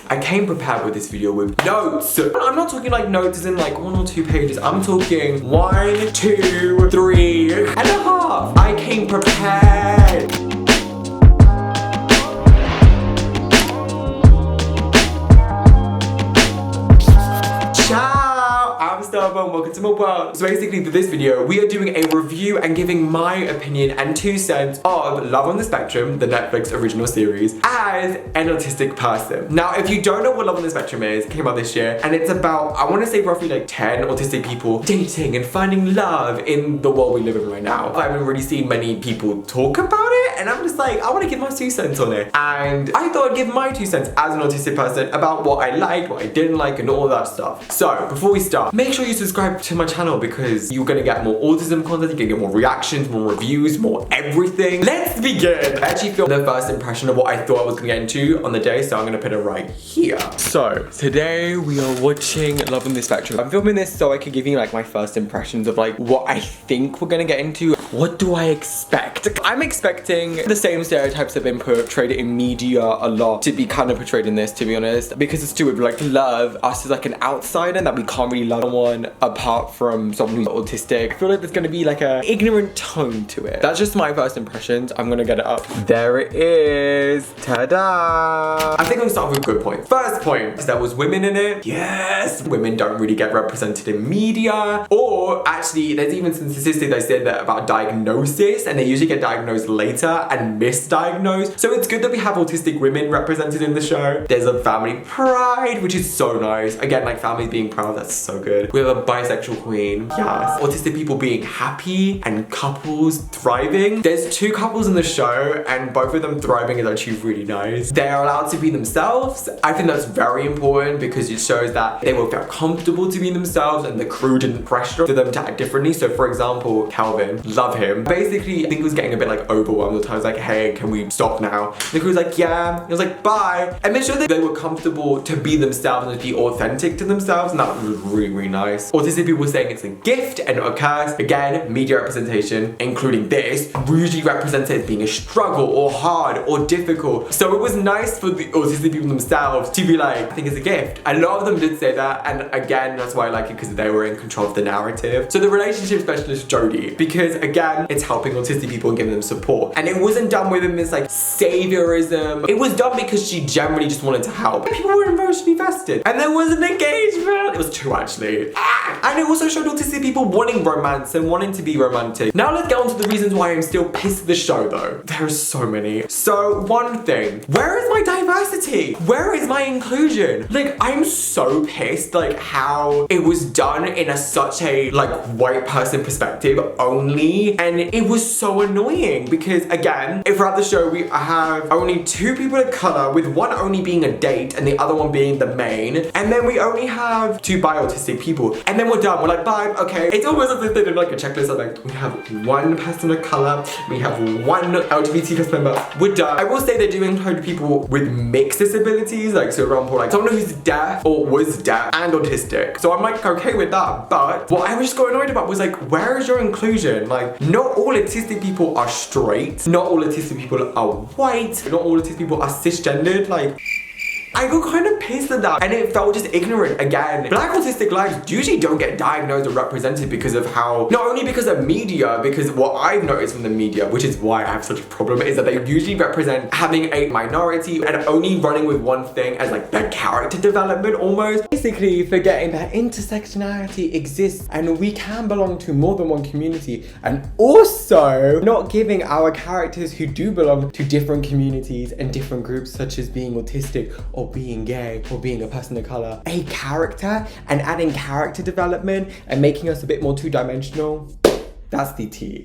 I came prepared with this video with notes. I'm not talking like notes as in like 1 or 2 pages. I'm talking 1, 2, 3 and a half. I came prepared. Welcome to my world. So basically for this video, we are doing a review and giving my opinion and 2 cents of Love on the Spectrum, the Netflix original series, as an autistic person. Now, if you don't know what Love on the Spectrum is, it came out this year, and it's about, I want to say roughly like 10 autistic people dating and finding love in the world we live in right now. I haven't really seen many people talk about it, and I'm just like, I want to give my 2 cents on it. And I thought I'd give my 2 cents as an autistic person about what I liked, what I didn't like, and all that stuff. So, before we start, make sure you subscribe to my channel because you're gonna get more autism content, you're gonna get more reactions, more reviews, more everything. Let's begin! I actually filmed the first impression of what I thought I was gonna get into on the day, so I'm gonna put it right here. So, today we are watching Love on the Spectrum. I'm filming this so I can give you like my first impressions of like what I think we're gonna get into. What do I expect? I'm expecting the same stereotypes that have been portrayed in media a lot to be kind of portrayed in this, to be honest, because it's to do with like love, us as like an outsider, and that we can't really love someone apart from someone who's autistic. I feel like there's gonna be like an ignorant tone to it. That's just my first impressions. I'm gonna get it up. There it is. Ta-da! I think I'm gonna start with a good point. First point is there was women in it. Yes! Women don't really get represented in media. Or actually, there's even some statistics that said that about diagnosis, and they usually get diagnosed later and misdiagnosed. So it's good that we have autistic women represented in the show. There's a family pride, which is so nice. Again, like families being proud, that's so good. We have a bisexual queen. Yes. Autistic people being happy and couples thriving. There's 2 couples in the show and both of them thriving is actually really nice. They're allowed to be themselves. I think that's very important because it shows that they will feel comfortable to be themselves and the crew didn't pressure them to act differently. So for example, Calvin, love him. Basically, I think he was getting a bit like overwhelmed at times, like, hey, can we stop now? The crew was like, yeah. He was like, bye. And make sure that they were comfortable to be themselves and to be authentic to themselves, and that was really, really nice. Autistic people saying it's a gift and not a curse. Again, media representation, including this, usually represents it as being a struggle or hard or difficult. So it was nice for the autistic people themselves to be like, I think it's a gift. A lot of them did say that, and again, that's why I like it because they were in control of the narrative. So the relationship specialist, Jodie, because again, it's helping autistic people and giving them support. And it wasn't done with this like saviorism. It was done because she generally just wanted to help. People were emotionally vested. And there was an engagement. It was 2 actually. And it also showed autistic people wanting romance and wanting to be romantic. Now let's get on to the reasons why I'm still pissed at the show though. There are so many. So one thing, where is my diversity? Where is my inclusion? Like, I'm so pissed like how it was done in such a like white person perspective only, and it was so annoying because again, throughout the show we have only 2 people of color, with one only being a date and the other one being the main, and then we only have 2 bi-autistic people, and then we're done. We're like, bye, okay. It's almost as if they did like a checklist of like, we have 1 person of color, we have 1 LGBT plus member, we're done. I will say they do include people with mixed disabilities, like so for example, like someone who's deaf or was deaf and autistic. So I'm like, okay with that, but what I was just got annoyed about was like, where is your inclusion? Like, not all autistic people are straight, not all autistic people are white, not all autistic people are cisgendered, like, I got kind of pissed at that and it felt just ignorant again. Black autistic lives usually don't get diagnosed or represented because of how, not only because of media, because what I've noticed from the media, which is why I have such a problem, is that they usually represent having a minority and only running with one thing as like their character development almost. Basically forgetting that intersectionality exists and we can belong to more than one community, and also not giving our characters who do belong to different communities and different groups such as being autistic or being gay or being a person of color a character, and adding character development and making us a bit more 2-dimensional. That's the tea.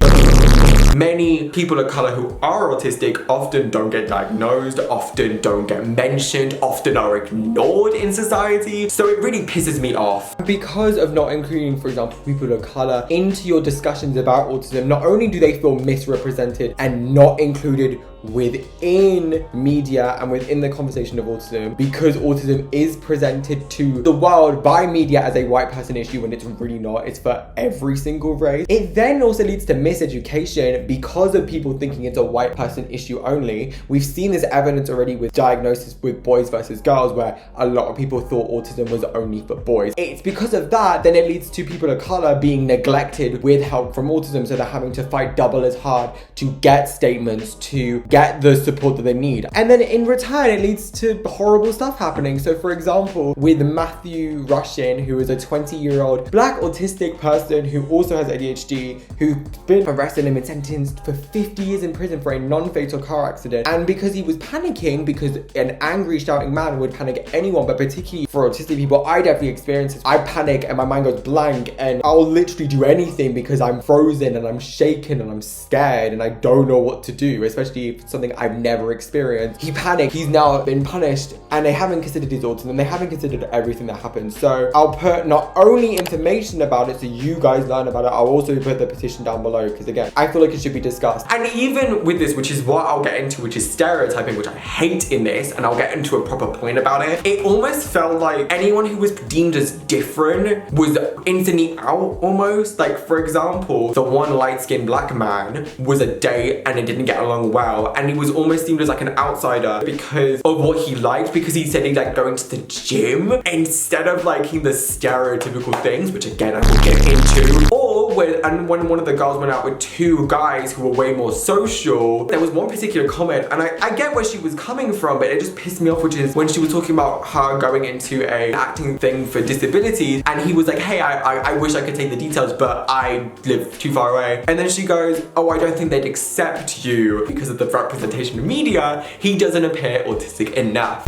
Many people of color who are autistic often don't get diagnosed, often don't get mentioned, often are ignored in society. So it really pisses me off. Because of not including, for example, people of color into your discussions about autism, not only do they feel misrepresented and not included within media and within the conversation of autism, because autism is presented to the world by media as a white person issue when it's really not. It's for every single race. It then also leads to miseducation because of people thinking it's a white person issue only. We've seen this evidence already with diagnosis with boys versus girls, where a lot of people thought autism was only for boys. It's because of that, then it leads to people of color being neglected with help from autism, so they're having to fight double as hard to get statements, to get the support that they need. And then in return, it leads to horrible stuff happening. So for example, with Matthew Rushin, who is a 20-year-old black autistic person who also has ADHD, who's been arrested and been sentenced for 50 years in prison for a non-fatal car accident. And because he was panicking, because an angry shouting man would panic anyone, but particularly for autistic people, I definitely experience this. I panic and my mind goes blank, and I'll literally do anything because I'm frozen and I'm shaken and I'm scared and I don't know what to do, especially if it's something I've never experienced. He panicked, he's now been punished, and they haven't considered his autism, they haven't considered everything that happened. So I'll put not only information about it so you guys learn about it, I'll also put the petition down below, because again, I feel like it should be discussed. And even with this, which is what I'll get into, which is stereotyping, which I hate in this, and I'll get into a proper point about it, it almost felt like anyone who was deemed as different was instantly out almost. Like for example, the one light-skinned black man was a date and it didn't get along well, and he was almost deemed as like an outsider because of what he liked, because he said he liked going to the gym instead of liking the stereotypical things, which again I will get into. Or when one of the girls went out with two guys who were way more social, there was one particular comment, and I get where she was coming from, but it just pissed me off, which is when she was talking about her going into an acting thing for disabilities, and he was like, hey, I wish I could take the details, but I live too far away. And then she goes, oh, I don't think they'd accept you because of the representation of media. He doesn't appear autistic enough.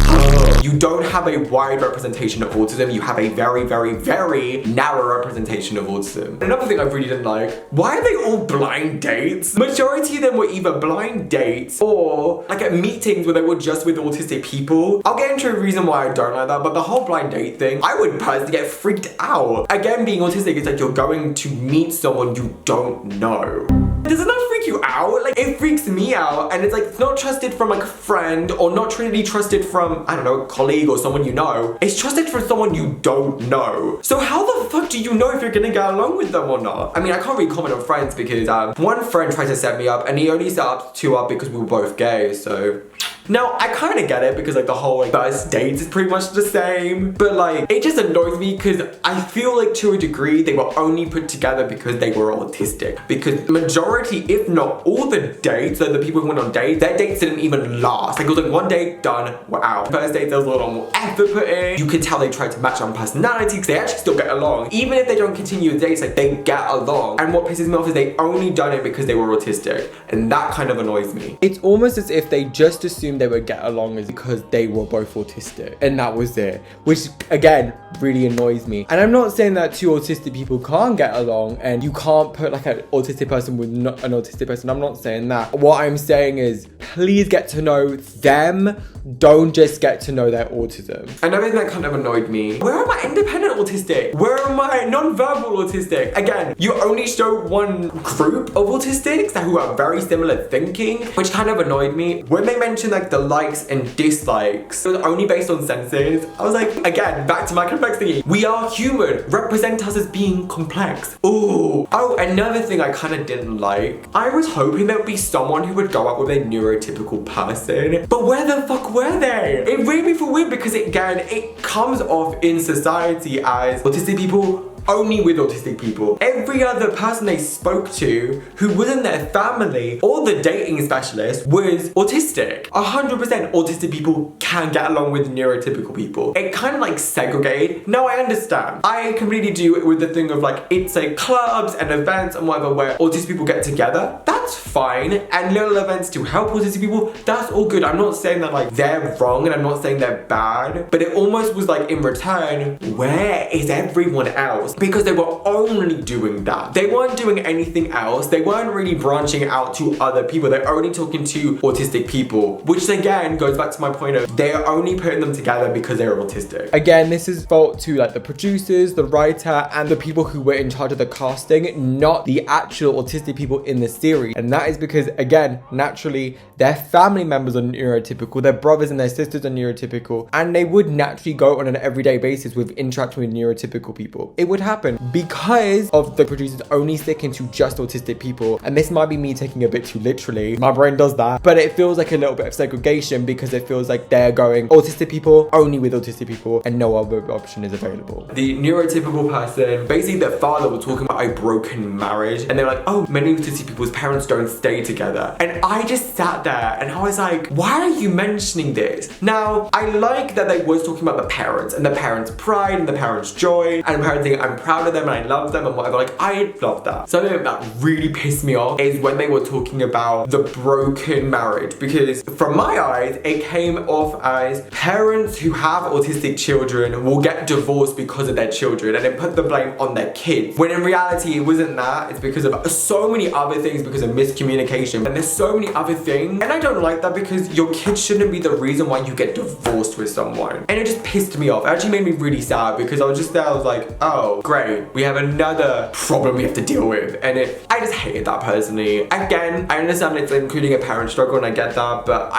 You don't have a wide representation of autism. You have a very, very, very narrow representation of autism. Another thing I really didn't like, why are they all blind dates? Majority of them were either blind dates or like at meetings where they were just with autistic people. I'll get into a reason why I don't like that, but the whole blind date thing, I would personally get freaked out. Again, being autistic is like you're going to meet someone you don't know. Doesn't that freak you out? Like, it freaks me out, and it's like, it's not trusted from like a friend, or not really trusted from, I don't know, a colleague or someone you know. It's trusted from someone you don't know. So how the fuck do you know if you're gonna get along with them or not? I mean, I can't really comment on friends because one friend tried to set me up, and he only set up two up because we were both gay, so. Now, I kind of get it because like the whole like first dates is pretty much the same, but like it just annoys me because I feel like to a degree they were only put together because they were autistic, because the majority, if not all the dates, so the people who went on dates, their dates didn't even last. Like it was like one date, done, we're out. First date, there was a little more effort put in. You could tell they tried to match on personality because they actually still get along. Even if they don't continue the dates, like they get along. And what pisses me off is they only done it because they were autistic, and that kind of annoys me. It's almost as if they just assumed they would get along is because they were both autistic, and that was it, which again really annoys me. And I'm not saying that two autistic people can't get along and you can't put like an autistic person with not an autistic person. I'm not saying that. What I'm saying is please get to know them, don't just get to know their autism. Another thing that kind of annoyed me, where are my independent autistic? Where are my non-verbal autistic? Again, you only show one group of autistics who are very similar thinking, which kind of annoyed me. When they mentioned like the likes and dislikes, it was only based on senses. I was like, again, back to my complexity. We are human. Represent us as being complex. Ooh. Oh, another thing I kind of didn't like. I was hoping there would be someone who would go out with a neurotypical person, but where the fuck were they? It made me feel weird because again, it comes off in society as autistic people only with autistic people. Every other person they spoke to who wasn't their family or the dating specialist was autistic. 100% autistic people can get along with neurotypical people. It kind of like segregated. No, I understand. I completely do it with the thing of like, it's like clubs and events and whatever where autistic people get together. That's fine. And little events to help autistic people, that's all good. I'm not saying that like they're wrong and I'm not saying they're bad, but it almost was like in return, where is everyone else? Because they were only doing that. They weren't doing anything else. They weren't really branching out to other people. They're only talking to autistic people, which again goes back to my point of they're only putting them together because they're autistic. Again, this is fault to like the producers, the writer, and the people who were in charge of the casting, not the actual autistic people in the series. story. And that is because, again, naturally, their family members are neurotypical, their brothers and their sisters are neurotypical, and they would naturally go on an everyday basis with interacting with neurotypical people. It would happen because of the producers only sticking to just autistic people. And this might be me taking a bit too literally. My brain does that. But it feels like a little bit of segregation because it feels like they're going autistic people only with autistic people and no other option is available. The neurotypical person, basically their father was talking about a broken marriage, and they're like, oh, many autistic people's parents don't stay together. And I just sat there and I was like, why are you mentioning this? Now, I like that they was talking about the parents and the parents' pride and the parents' joy and the parents saying, I'm proud of them and I love them and whatever. Like, I love that. Something that really pissed me off is when they were talking about the broken marriage, because from my eyes, it came off as parents who have autistic children will get divorced because of their children and then put the blame on their kids. When in reality, it wasn't that. It's because of so many other things, because of miscommunication. And there's so many other things. And I don't like that because your kids shouldn't be the reason why you get divorced with someone. And it just pissed me off. It actually made me really sad because I was just there, I was like, oh, great. We have another problem we have to deal with. And I just hated that personally. Again, I understand it's including a parent struggle and I get that, but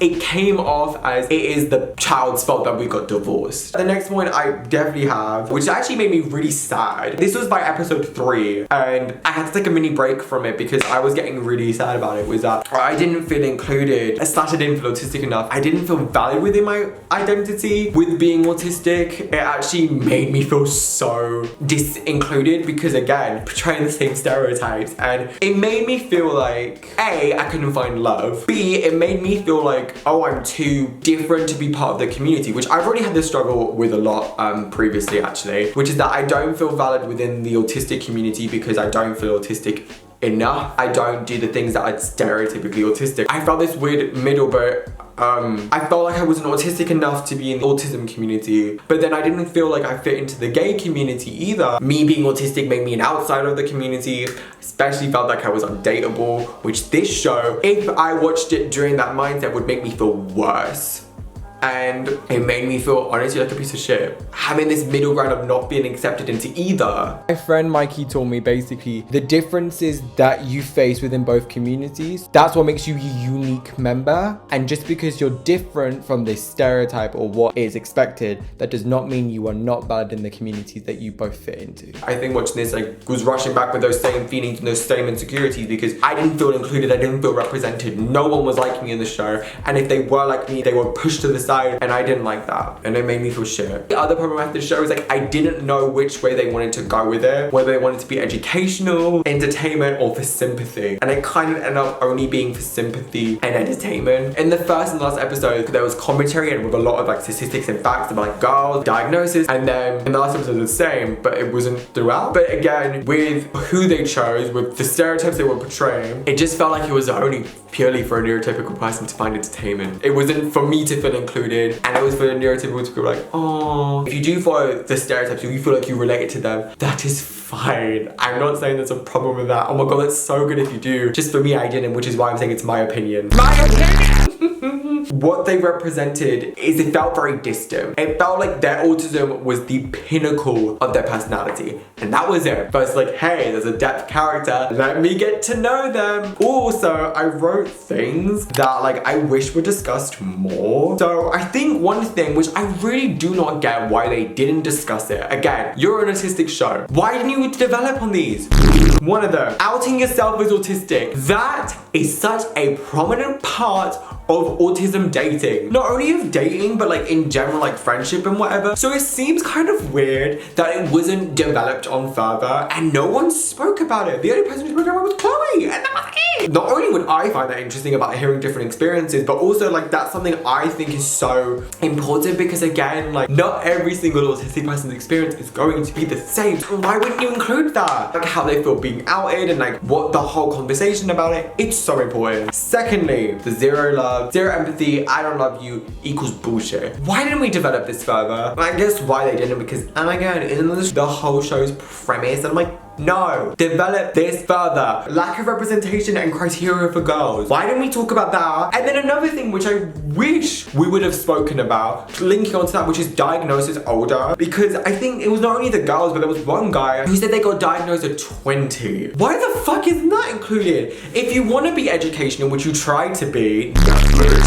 it came off as it is the child's fault that we got divorced. The next one I definitely have, which actually made me really sad. This was by episode 3 and I had to take a mini break from it because I was getting really sad about it, was that I didn't feel included. I didn't feel autistic enough. I didn't feel valued within my identity with being autistic. It actually made me feel so disincluded because, again, portraying the same stereotypes, and it made me feel like A, I couldn't find love. B, it made me feel like, oh, I'm too different to be part of the community, which I've already had this struggle with a lot previously actually, which is that I don't feel valid within the autistic community because I don't feel autistic enough. I don't do the things that are stereotypically autistic. I felt this weird middle, but I felt like I wasn't autistic enough to be in the autism community, but then I didn't feel like I fit into the gay community either. Me being autistic made me an outsider of the community, especially felt like I was undateable, which this show, if I watched it during that mindset, would make me feel worse. And it made me feel honestly like a piece of shit. Having this middle ground of not being accepted into either. My friend Mikey told me basically the differences that you face within both communities, that's what makes you a unique member. And just because you're different from this stereotype or what is expected, that does not mean you are not valid in the communities that you both fit into. I think watching this, I was rushing back with those same feelings and those same insecurities because I didn't feel included, I didn't feel represented. No one was like me in the show. And if they were like me, they were pushed to the side. And I didn't like that, and it made me feel shit. The other problem with the show is like I didn't know which way they wanted to go with it, whether they wanted to be educational, entertainment, or for sympathy. And it kind of ended up only being for sympathy and entertainment. In the first and last episode, there was commentary and with a lot of like statistics and facts about like girls, diagnosis, and then in the last episode it was the same, but it wasn't throughout. But again, with who they chose, with the stereotypes they were portraying, it just felt like it was only purely for a neurotypical person to find entertainment. It wasn't for me to feel included, and it was for the neurotypical to be like, oh. If you do follow the stereotypes, if you feel like you related to them, that is fine. I'm not saying there's a problem with that. Oh my god, that's so good if you do. Just for me, I didn't, which is why I'm saying it's my opinion. My opinion! What they represented is it felt very distant. It felt like their autism was the pinnacle of their personality, and that was it. But it's like, hey, there's a depth character, let me get to know them. Also, I wrote things that like I wish were discussed more. So I think one thing which I really do not get why they didn't discuss it. Again, you're an autistic show. Why didn't you develop on these? One of them, outing yourself as autistic. That is such a prominent part of autism dating. Not only of dating, but like in general, like friendship and whatever. So it seems kind of weird that it wasn't developed on further and no one spoke about it. The only person who spoke about it was Chloe, and that was it. Not only would I find that interesting about hearing different experiences, but also like that's something I think is so important because again, like not every single autistic person's experience is going to be the same. So why wouldn't you include that? Like how they feel being outed and like what the whole conversation about it. It's so important. Secondly, the zero love, zero empathy, I don't love you equals bullshit. Why didn't we develop this further? I guess why they didn't, because oh my god, isn't this the whole show's premise? And I'm like, No. Develop this further. Lack of representation and criteria for girls. Why didn't we talk about that? And then another thing which I wish we would have spoken about, linking onto that, which is diagnosis older, because I think it was not only the girls, but there was one guy who said they got diagnosed at 20. Why the fuck isn't that included? If you want to be educational, which you try to be,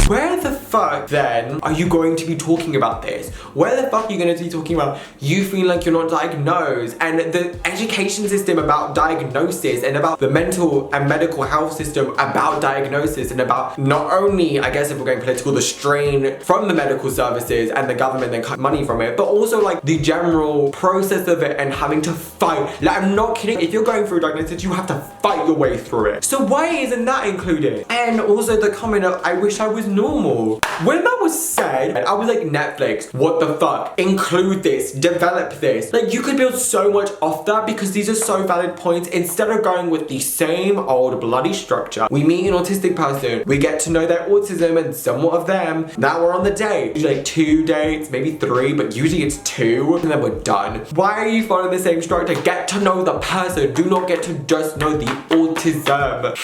where the fuck then are you going to be talking about this? Where the fuck are you going to be talking about you feel like you're not diagnosed, and the education system about diagnosis, and about the mental and medical health system about diagnosis, and about not only, I guess if we're going political, the strain from the medical services and the government then cut money from it, but also like the general process of it and having to fight. Like, I'm not kidding. If you're going through a diagnosis, you have to fight your way through it. So why isn't that included? And also the comment of, I wish I was normal. When that was said, I was like, Netflix, what the fuck? Include this, develop this. Like, you could build so much off that, because these are so valid points. Instead of going with the same old bloody structure, we meet an autistic person, we get to know their autism and somewhat of them. Now we're on the date. Usually like 2 dates, maybe 3, but usually it's 2, and then we're done. Why are you following the same structure? Get to know the person. Do not get to just know the autism.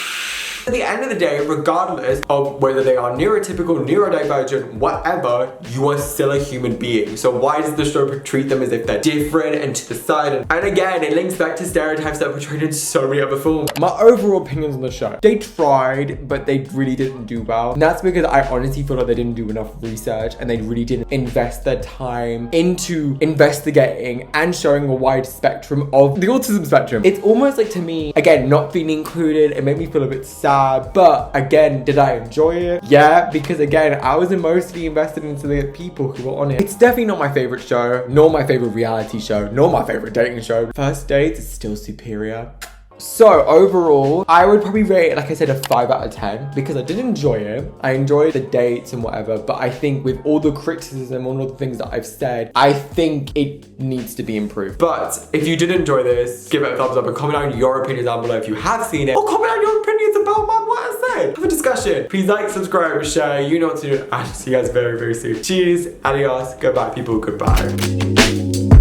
At the end of the day, regardless of whether they are neurotypical, neurodivergent, whatever, you are still a human being. So why does the show treat them as if they're different and to the side? And again, it links back to stereotypes that were portrayed in so many other films. My overall opinions on the show. They tried, but they really didn't do well. And that's because I honestly feel like they didn't do enough research, and they really didn't invest their time into investigating and showing a wide spectrum of the autism spectrum. It's almost like, to me, again, not feeling included, it made me feel a bit sad. But again, did I enjoy it? Yeah, because again, I was emotionally invested into the people who were on it. It's definitely not my favorite show, nor my favorite reality show, nor my favorite dating show. First Dates is still superior. So overall, I would probably rate it, like I said, a 5 out of 10, because I did enjoy it. I enjoyed the dates and whatever, but I think with all the criticism, all the things that I've said, I think it needs to be improved. But if you did enjoy this, give it a thumbs up and comment down your opinions down below if you have seen it, or comment down your opinions about what I said. Have a discussion. Please like, subscribe, share. You know what to do. I'll see you guys very, very soon. Cheers, adios, goodbye people, goodbye.